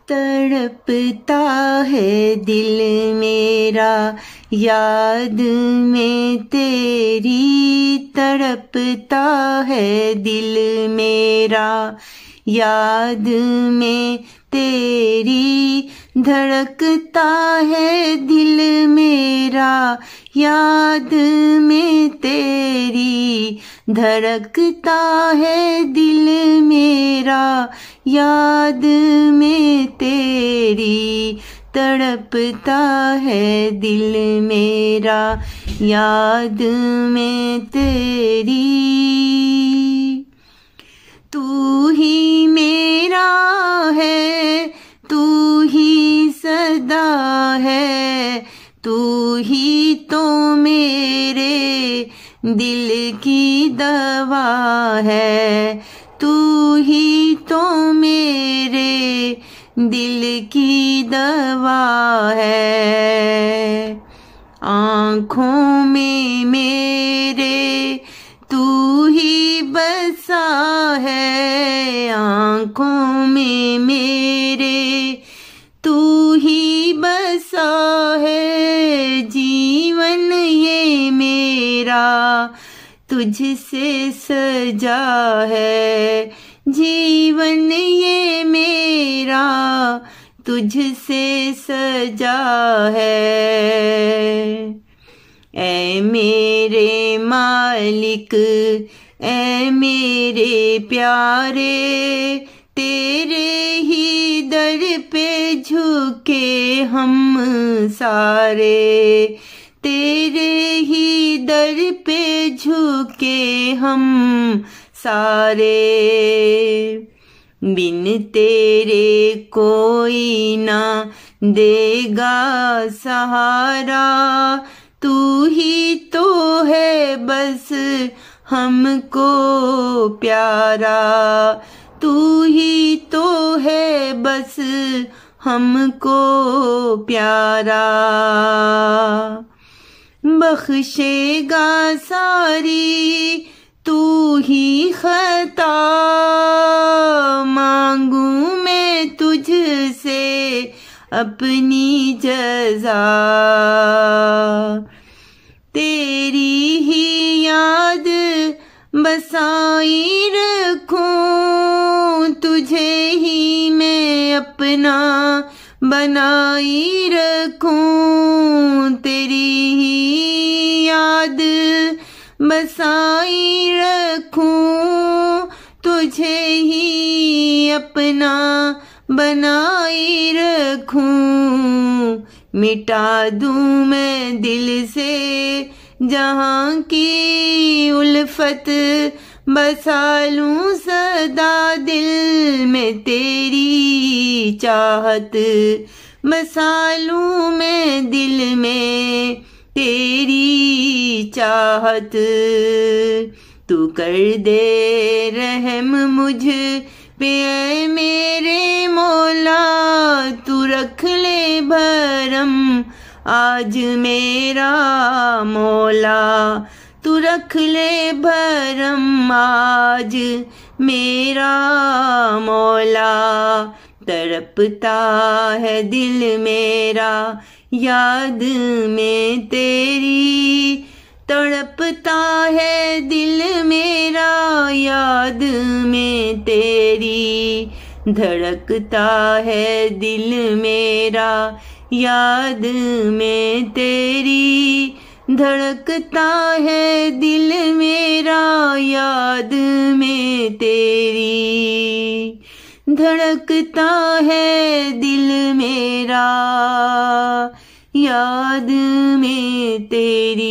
तड़पता है दिल मेरा याद में तेरी, तड़पता है दिल मेरा याद में तेरी, धड़कता है दिल मेरा याद में तेरी, धड़कता है दिल मेरा याद में तेरी, तड़पता है दिल मेरा याद में तेरी। तू ही मेरा है, तू ही सदा है, तू ही तो मेरे दिल की दवा है, तू ही तो मेरे दिल की दवा है। आँखों में मेरे तू ही बसा है, आँखों में मेरे तू ही बसा है, जीवन ये मेरा तुझसे सजा है, जीवन ये मेरा तुझसे सजा है। ऐ मेरे मालिक, ऐ मेरे प्यारे, तेरे ही दर पे झुके हम सारे, तेरे ही दर पे झुके हम सारे। बिन तेरे कोई ना देगा सहारा, तू ही तो है बस हमको प्यारा, तू ही तो है बस हमको प्यारा। बख्शेगा सारी तू ही खता, मांगू मैं तुझसे अपनी जज़ा, तेरी ही याद बसाई रखूं, तुझे ही मैं अपना बनाई रखूं, तेरी ही याद बसाई रखूं, तुझे ही अपना बनाई रखूं। मिटा दूं मैं दिल से जहां की उल्फत, बसा लूं सदा दिल में तेरी चाहत, बसा लूं मैं दिल में तेरी चाहत। तू कर दे रहम मुझ पे ऐ मेरे मौला, तू रख ले भरम आज मेरा मौला, तू रख ले भरम आज मेरा मौला। तड़पता है दिल मेरा याद में तेरी, तड़पता है दिल मेरा याद में तेरी, धड़कता है दिल मेरा याद में तेरी, धड़कता है दिल मेरा याद में तेरी, धड़कता है दिल मेरा याद में तेरी।